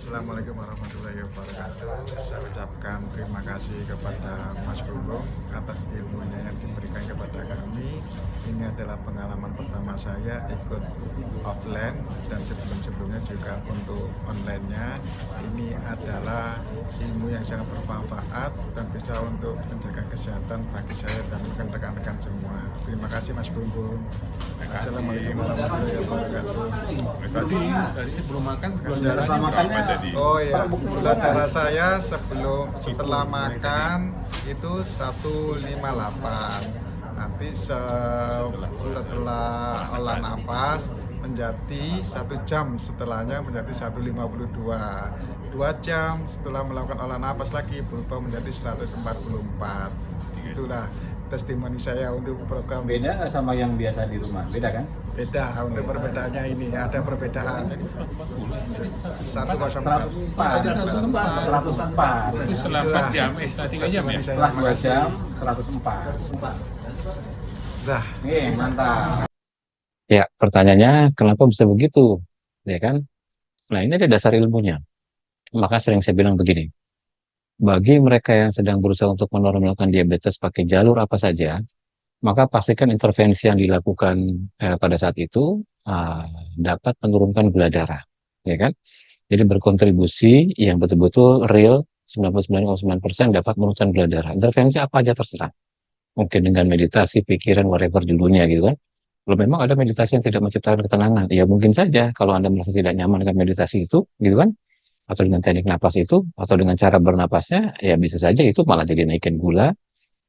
Assalamualaikum warahmatullahi wabarakatuh. Saya ucapkan terima kasih kepada Mas Gunggung atas ilmunya yang diberikan kepada kami. Ini adalah pengalaman pertama saya ikut offline dan sebelum-sebelumnya juga untuk online-nya. Ini adalah ilmu yang sangat bermanfaat dan bisa untuk menjaga kesehatan bagi saya dan rekan-rekan semua. Terima kasih Mas Gunggung. Assalamualaikum warahmatullahi wabarakatuh. Tadi sebelum makan gula Setelah darahnya makannya, berapa tadi? Oh ya, gula darah saya setelah makan itu 158. Nanti setelah olah napas menjadi 1 jam setelahnya menjadi 152. 2 jam setelah melakukan olah napas lagi berubah menjadi 144. Itulah testimoni saya untuk program. Beda nggak sama yang biasa di rumah? Beda kan? Beda, untuk perbedaannya ini ada perbedaan 104. 104. Itu setelah 4 jam, setelah 3 jam ya? Setelah 2 jam 104. Nah, Mantap. Ya, pertanyaannya kenapa bisa begitu? Ya kan? Nah, ini ada dasar ilmunya. Maka sering saya bilang begini, bagi mereka yang sedang berusaha untuk menormalkan diabetes pakai jalur apa saja, maka pastikan intervensi yang dilakukan pada saat itu dapat menurunkan gula darah. Ya kan? Jadi berkontribusi yang betul-betul real 99,9% dapat menurunkan gula darah. Intervensi apa aja terserah. Mungkin dengan meditasi, pikiran, whatever judulnya gitu kan. Kalau memang ada meditasi yang tidak menciptakan ketenangan, ya mungkin saja kalau Anda merasa tidak nyaman dengan meditasi itu, gitu kan, atau dengan teknik napas itu, atau dengan cara bernapasnya, ya bisa saja itu malah jadi naikin gula.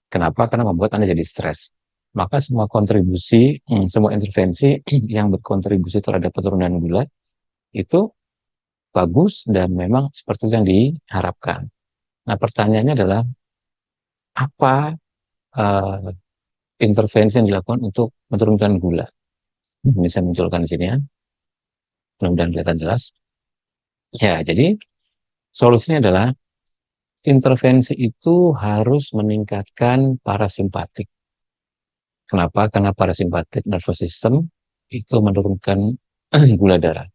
Kenapa? Karena membuat Anda jadi stres. Maka semua kontribusi, semua intervensi yang berkontribusi terhadap penurunan gula, itu bagus dan memang seperti yang diharapkan. Nah, pertanyaannya adalah, apa uh, intervensi yang dilakukan untuk menurunkan gula? Ini saya munculkan di sini ya. Mudah-mudahan kelihatan jelas. Ya, jadi solusinya adalah intervensi itu harus meningkatkan parasimpatik. Kenapa? Karena parasimpatik nervous system itu menurunkan gula darah.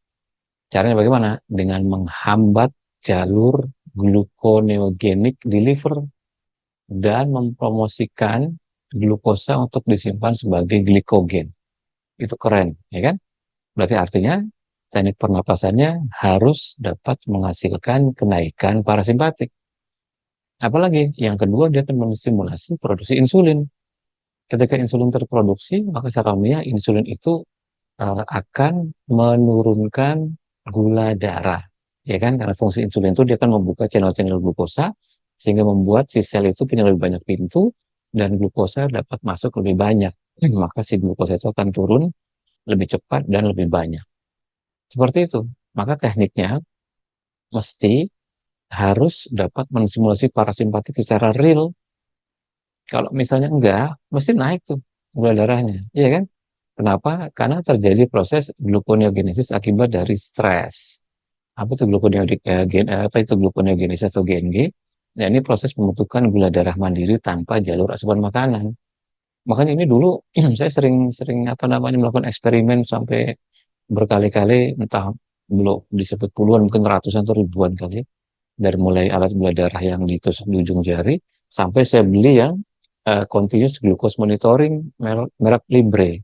Caranya bagaimana? Dengan menghambat jalur gluconeogenik di liver dan mempromosikan glukosa untuk disimpan sebagai glikogen. Itu keren, ya kan? Berarti artinya teknik pernapasannya harus dapat menghasilkan kenaikan parasimpatik. Apalagi yang kedua, dia akan menstimulasi produksi insulin. Ketika insulin terproduksi, maka secara ilmiah insulin itu akan menurunkan gula darah. Ya kan? Karena fungsi insulin itu dia akan membuka channel-channel glukosa sehingga membuat si sel itu punya lebih banyak pintu dan glukosa dapat masuk lebih banyak. Maka si glukosa itu akan turun lebih cepat dan lebih banyak. Seperti itu. Maka tekniknya mesti harus dapat mensimulasi parasimpatik secara real. Kalau misalnya enggak, mesti naik tuh gula darahnya. Iya kan? Kenapa? Karena terjadi proses gluconeogenesis akibat dari stres. Apa itu gluconeogenesis atau GNG? Nah, ini proses pembentukan gula darah mandiri tanpa jalur asupan makanan. Makanya ini dulu saya sering melakukan eksperimen sampai berkali-kali, entah belum disebut puluhan, mungkin ratusan atau ribuan kali, dari mulai alat gula darah yang ditusuk di ujung jari sampai saya beli yang continuous glucose monitoring merek Libre.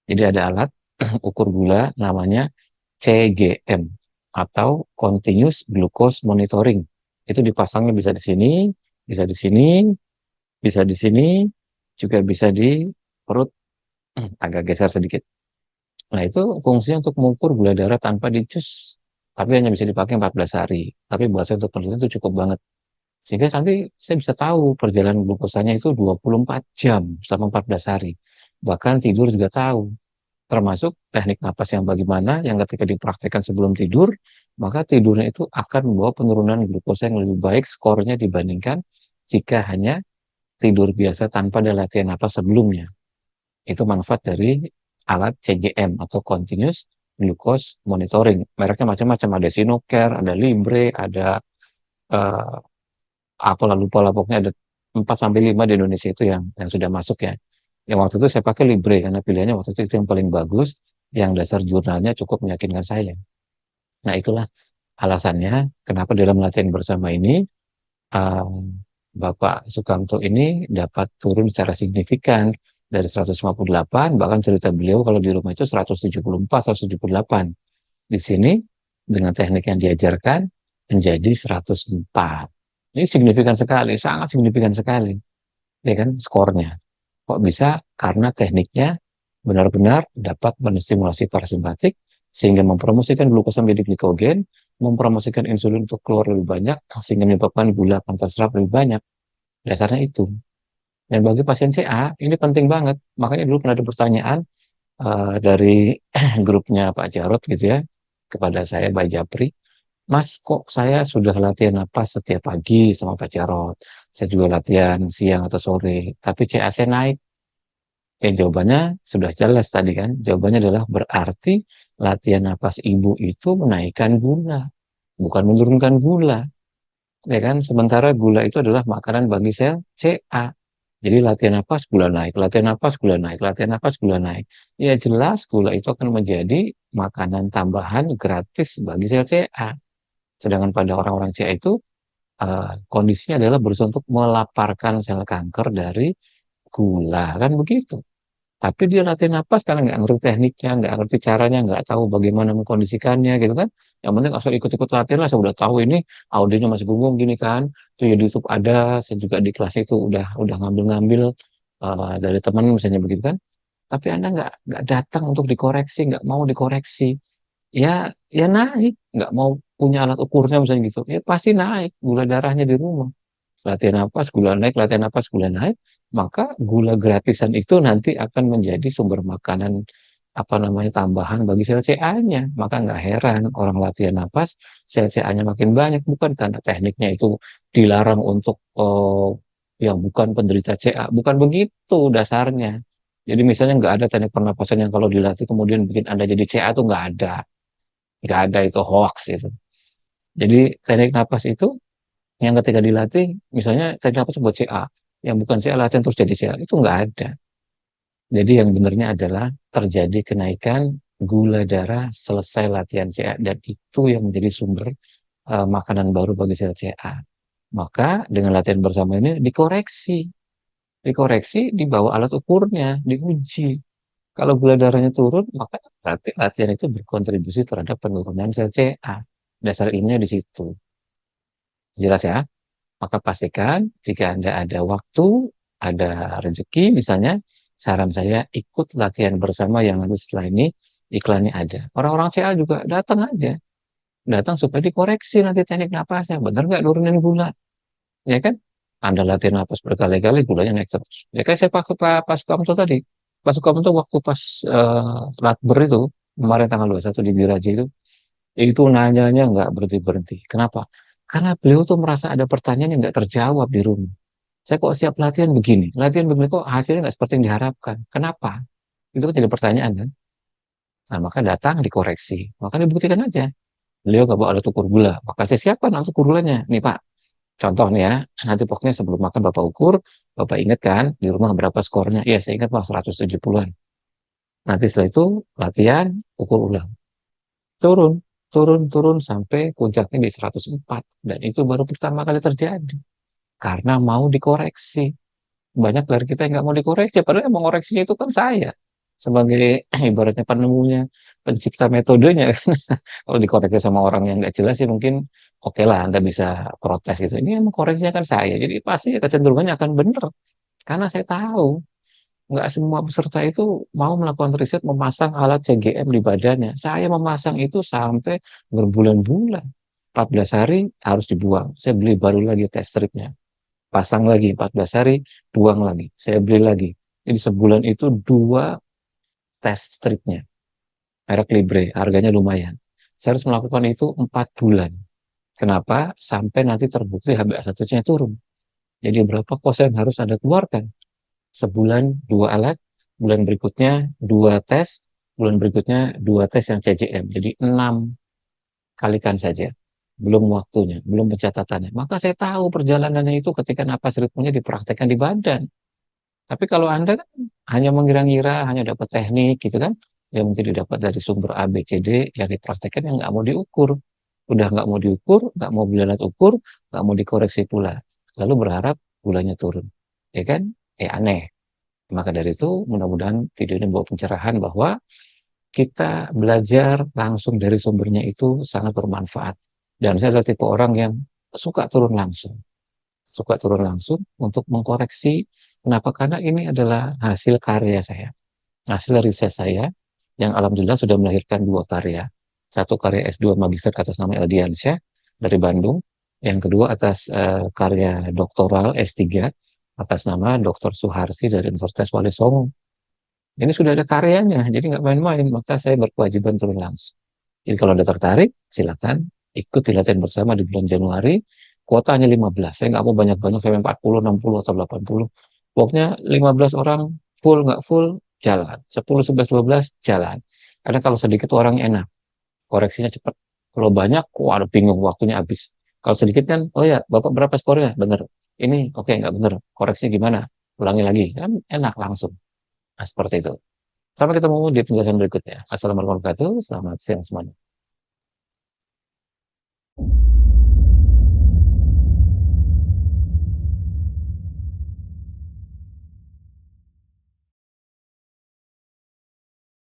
Jadi ada alat ukur gula namanya CGM atau continuous glucose monitoring. Itu dipasangnya bisa di sini, bisa di sini, bisa di sini, juga bisa di perut. Agak geser sedikit. Nah, itu fungsinya untuk mengukur gula darah tanpa dicus. Tapi hanya bisa dipakai 14 hari. Tapi buat saya untuk penelitian itu cukup banget. Sehingga nanti saya bisa tahu perjalanan glukosanya itu 24 jam selama 14 hari. Bahkan tidur juga tahu. Termasuk teknik napas yang bagaimana, yang ketika dipraktekkan sebelum tidur, maka tidurnya itu akan membawa penurunan glukosa yang lebih baik skornya dibandingkan jika hanya tidur biasa tanpa ada latihan napas sebelumnya. Itu manfaat dari alat CGM atau Continuous Glucose Monitoring. Mereknya macam-macam, ada Sinocare, ada Libre, ada uh, apalah lupa lah, pokoknya ada 4 sampai 5 di Indonesia itu yang sudah masuk ya. Yang waktu itu saya pakai Libre karena pilihannya waktu itu yang paling bagus, yang dasar jurnalnya cukup meyakinkan saya. Nah, itulah Alasannya, kenapa dalam latihan bersama ini eh, Bapak Sukamto ini dapat turun secara signifikan dari 158, bahkan cerita beliau kalau di rumah itu 174, 178. Di sini dengan teknik yang diajarkan menjadi 104. Ini signifikan sekali, sangat signifikan sekali, ya kan, skornya. Kok bisa? Karena tekniknya benar-benar dapat menstimulasi parasimpatik sehingga mempromosikan glukosa menjadi glikogen, mempromosikan insulin untuk keluar lebih banyak sehingga menyebabkan gula akan terserap lebih banyak. Dasarnya itu. Dan bagi pasien CA ini penting banget. Makanya dulu pernah ada pertanyaan dari grupnya Pak Jarot gitu ya kepada saya, Pak Japri, Mas, kok saya sudah latihan napas setiap pagi sama Pak Jarot, saya juga latihan siang atau sore, tapi CA saya naik. Jawabannya sudah jelas tadi kan. Jawabannya adalah berarti latihan napas ibu itu menaikkan gula, bukan menurunkan gula. Ya kan? Sementara gula itu adalah makanan bagi sel CA. Jadi latihan napas gula naik, latihan napas gula naik, latihan napas gula naik. Ya jelas gula itu akan menjadi makanan tambahan gratis bagi sel CA. Sedangkan pada orang-orang CA itu kondisinya adalah berusaha untuk melaparkan sel kanker dari gula, kan begitu. Tapi dia latihan napas karena nggak ngerti tekniknya, nggak ngerti caranya, nggak tahu bagaimana mengkondisikannya gitu kan. Yang penting asal ikut-ikut latihan lah, saya udah tahu ini audionya masih bingung gini kan. Itu ya di YouTube ada, saya juga di kelas itu udah ngambil-ngambil dari teman misalnya begitu kan. Tapi Anda nggak datang untuk dikoreksi, nggak mau dikoreksi. Ya ya naik, nggak mau punya alat ukurnya misalnya gitu. Ya pasti naik gula darahnya di rumah. Latihan napas, gula naik, latihan napas, gula naik, maka gula gratisan itu nanti akan menjadi sumber makanan apa namanya tambahan bagi sel CA-nya. Maka nggak heran orang latihan napas, sel CA-nya makin banyak, bukan karena tekniknya itu dilarang untuk yang bukan penderita CA, bukan begitu dasarnya. Jadi misalnya nggak ada teknik pernapasan yang kalau dilatih kemudian bikin Anda jadi CA itu nggak ada itu hoax itu. Jadi teknik napas itu yang ketika dilatih, misalnya teknik napas buat CA, yang bukan CA latihan terus jadi CA, itu nggak ada. Jadi yang benarnya adalah terjadi kenaikan gula darah selesai latihan CA, dan itu yang menjadi sumber makanan baru bagi sel CA. Maka dengan latihan bersama ini dikoreksi di bawah alat ukurnya, diuji. Kalau gula darahnya turun, maka berarti latihan itu berkontribusi terhadap penurunan sel CA. Dasar ilmunya di situ. Jelas ya? Maka pastikan jika Anda ada waktu, ada rezeki misalnya, saran saya ikut latihan bersama yang nanti setelah ini iklannya ada. Orang-orang CA juga datang aja. Datang supaya dikoreksi nanti teknik napasnya. Benar nggak nurunin gula? Ya kan? Anda latihan napas berkali-kali, gulanya naik terus. Ya kayak saya pakai Pak Sukamto tadi. Pak Sukamto waktu pas Latber itu, kemarin tanggal 21 di Diraji itu nanyanya nggak berhenti-berhenti. Kenapa? Karena beliau tuh merasa ada pertanyaan yang nggak terjawab di rumah. Saya kok siap latihan begini kok hasilnya nggak seperti yang diharapkan. Kenapa? Itu kan jadi pertanyaan kan. Nah, maka datang dikoreksi. Maka dibuktikan aja. Beliau nggak bawa alat ukur gula. Maka saya siapkan alat ukur gulanya. Nih Pak, contoh nih ya. Nanti pokoknya sebelum makan Bapak ukur. Bapak ingat kan di rumah berapa skornya? Iya, saya ingat Pak 170-an. Nanti setelah itu latihan, ukur ulang. Turun, turun sampai puncaknya di 104. Dan itu baru pertama kali terjadi. Karena mau dikoreksi. Banyak dari kita yang nggak mau dikoreksi, padahal yang mengoreksinya itu kan saya. Sebagai ibaratnya penemunya, pencipta metodenya. Kalau dikoreksi sama orang yang nggak jelas sih mungkin oke lah Anda bisa protes gitu. Ini yang mengkoreksinya kan saya. Jadi pasti kecenderungannya akan benar. Karena saya tahu nggak semua peserta itu mau melakukan riset memasang alat CGM di badannya. Saya memasang itu sampai berbulan-bulan. 14 hari harus dibuang. Saya beli baru lagi test stripnya. Pasang lagi 14 hari, buang lagi. Saya beli lagi. Jadi sebulan itu 2 test stripnya. Merek Libre, harganya lumayan. Saya harus melakukan itu 4 bulan. Kenapa? Sampai nanti terbukti HbA1c-nya turun. Jadi berapa kos yang harus Anda keluarkan? Sebulan 2 alat, bulan berikutnya 2 tes, bulan berikutnya 2 tes yang CGM. Jadi 6 kalikan saja. Belum waktunya, belum pencatatannya. Maka saya tahu perjalanannya itu ketika napas ritmenya dipraktekkan di badan. Tapi kalau Anda kan hanya mengira-ngira, hanya dapat teknik gitu kan, ya mungkin didapat dari sumber A, B, C, D, yang dipraktekkan yang nggak mau diukur. udah nggak mau diukur, nggak mau beli alat ukur, nggak mau dikoreksi pula. Lalu berharap gulanya turun. Ya kan? Aneh. Maka dari itu, mudah-mudahan video ini membawa pencerahan bahwa kita belajar langsung dari sumbernya itu sangat bermanfaat. Dan saya adalah tipe orang yang suka turun langsung. Suka turun langsung untuk mengkoreksi. Kenapa? Karena ini adalah hasil karya saya. Hasil riset saya yang alhamdulillah sudah melahirkan 2 karya. Satu karya S2 Magister atas nama Eldiansyah dari Bandung. Yang kedua atas karya doktoral S3 atas nama Dr. Suharsi dari Universitas Wali Songo. Ini sudah ada karyanya, jadi nggak main-main. Maka saya berkewajiban turun langsung. Jadi kalau Anda tertarik, silakan ikuti latihan bersama di bulan Januari. Kuotanya 15. Saya nggak mau banyak-banyak sampai 40, 60, atau 80. Pokoknya 15 orang full, nggak full, jalan. 10, 11, 12, jalan. Karena kalau sedikit orangnya enak, koreksinya cepat. Kalau banyak, waduh bingung, waktunya habis. Kalau sedikit kan, oh ya, Bapak berapa skornya? Bener. Ini, oke, nggak bener. Koreksi gimana? Ulangi lagi. Kan enak langsung. Nah, seperti itu. Sampai ketemu di penjelasan berikutnya. Assalamualaikum warahmatullahi wabarakatuh. Selamat siang semuanya.